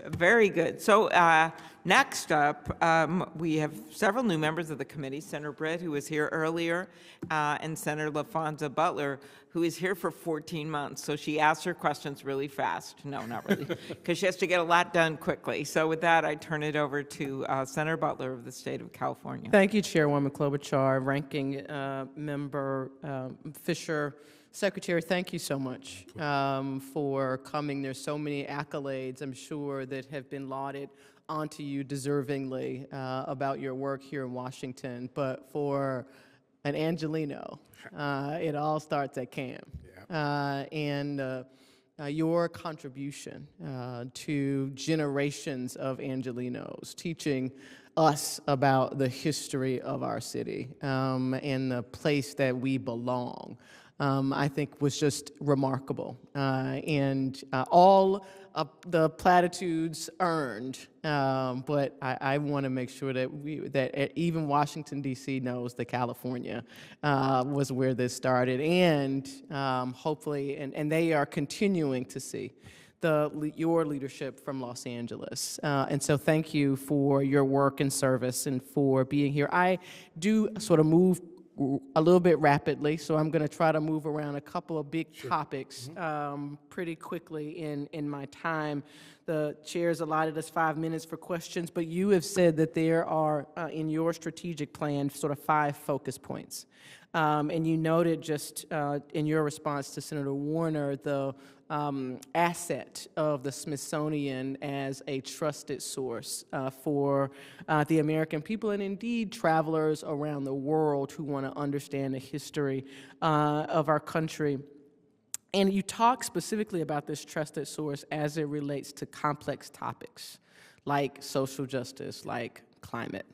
Very good. So next up, we have several new members of the committee, Senator Britt, who was here earlier, and Senator Laphonza Butler, who is here for 14 months. So she asks her questions really fast. No, not really, because she has to get a lot done quickly. So with that, I turn it over to Senator Butler of the state of California. Thank you, Chairwoman Klobuchar, Ranking Member Fisher. Secretary, thank you so much for coming. There's so many accolades, I'm sure, that have been lauded onto you deservingly about your work here in Washington. But for an Angelino, it all starts at CAM. Yeah. Your contribution to generations of Angelinos, teaching us about the history of our city and the place that we belong, I think was just remarkable. All of the platitudes earned, but I want to make sure that even Washington, D.C. knows that California was where this started, and hopefully, and they are continuing to see your leadership from Los Angeles. And so thank you for your work and service and for being here. I do sort of move a little bit rapidly, so I'm going to try to move around a couple of big topics pretty quickly in my time. The chair's allotted us 5 minutes for questions, but you have said that there are, in your strategic plan, sort of 5 focus points. And you noted just in your response to Senator Warner the asset of the Smithsonian as a trusted source for the American people and indeed travelers around the world who want to understand the history of our country. And you talk specifically about this trusted source as it relates to complex topics like social justice, like climate.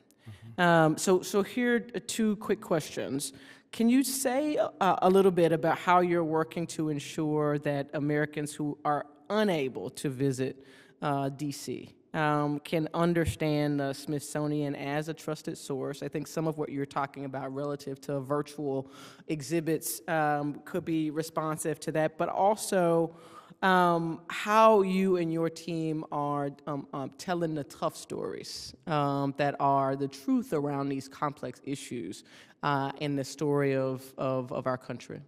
So here are 2 quick questions. Can you say a little bit about how you're working to ensure that Americans who are unable to visit D.C. Can understand the Smithsonian as a trusted source? I think some of what you're talking about relative to virtual exhibits could be responsive to that, but also how you and your team are telling the tough stories that are the truth around these complex issues in the story of our country.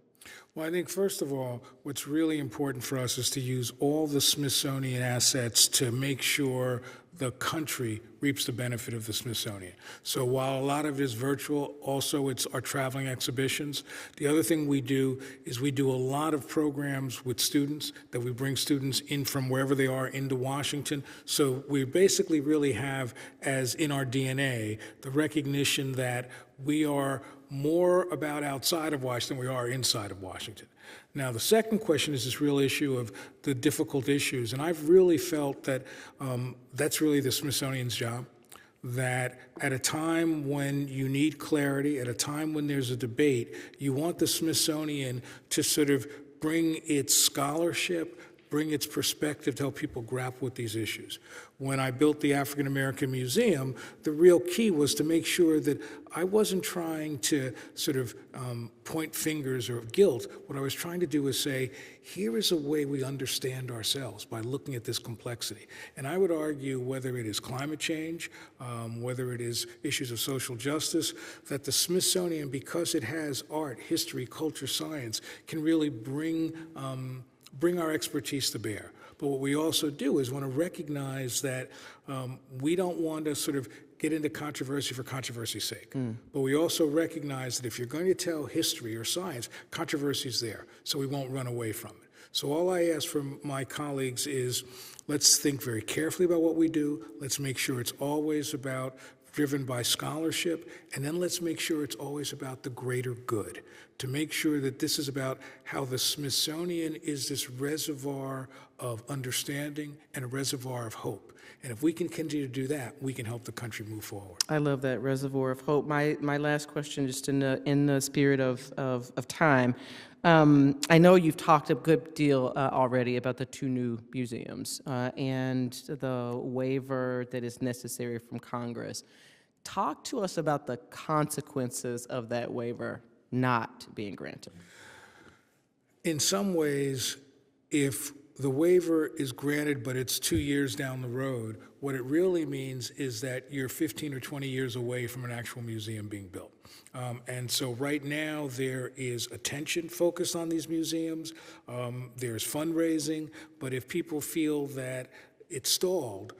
Well, I think, first of all, what's really important for us is to use all the Smithsonian assets to make sure the country reaps the benefit of the Smithsonian. So while a lot of it is virtual, also it's our traveling exhibitions. The other thing we do is we do a lot of programs with students, that we bring students in from wherever they are into Washington. So we basically really have, as in our DNA, the recognition that we are more about outside of Washington than we are inside of Washington. Now, the second question is this real issue of the difficult issues, and I've really felt that that's really the Smithsonian's job, that at a time when you need clarity, at a time when there's a debate, you want the Smithsonian to sort of bring its scholarship, bring its perspective to help people grapple with these issues. When I built the African American Museum, the real key was to make sure that I wasn't trying to sort of point fingers or guilt. What I was trying to do was say, here is a way we understand ourselves by looking at this complexity. And I would argue, whether it is climate change, whether it is issues of social justice, that the Smithsonian, because it has art, history, culture, science, can really bring our expertise to bear. But what we also do is want to recognize that we don't want to sort of get into controversy for controversy's sake. But we also recognize that if you're going to tell history or science, controversy is there, so we won't run away from it. So all I ask from my colleagues is, let's think very carefully about what we do. Let's make sure it's always driven by scholarship, and then let's make sure it's always about the greater good, to make sure that this is about how the Smithsonian is this reservoir of understanding and a reservoir of hope. And if we can continue to do that, we can help the country move forward. I love that reservoir of hope. My last question, just in the spirit of time. I know you've talked a good deal already about the 2 new museums and the waiver that is necessary from Congress. Talk to us about the consequences of that waiver not being granted. In some ways, if the waiver is granted, but it's 2 years down the road. What it really means is that you're 15 or 20 years away from an actual museum being built. And so right now, there is attention focused on these museums. There's fundraising, but if people feel that it's stalled,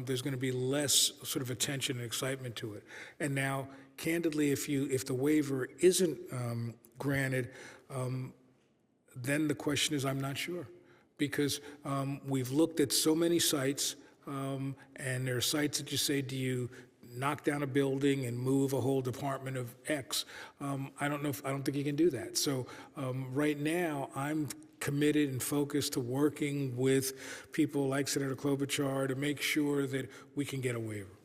there's going to be less sort of attention and excitement to it. And now, candidly, if the waiver isn't granted, then the question is, I'm not sure. Because we've looked at so many sites, and there are sites that you say, do you knock down a building and move a whole department of X? I don't think you can do that. So right now, I'm committed and focused to working with people like Senator Klobuchar to make sure that we can get a waiver.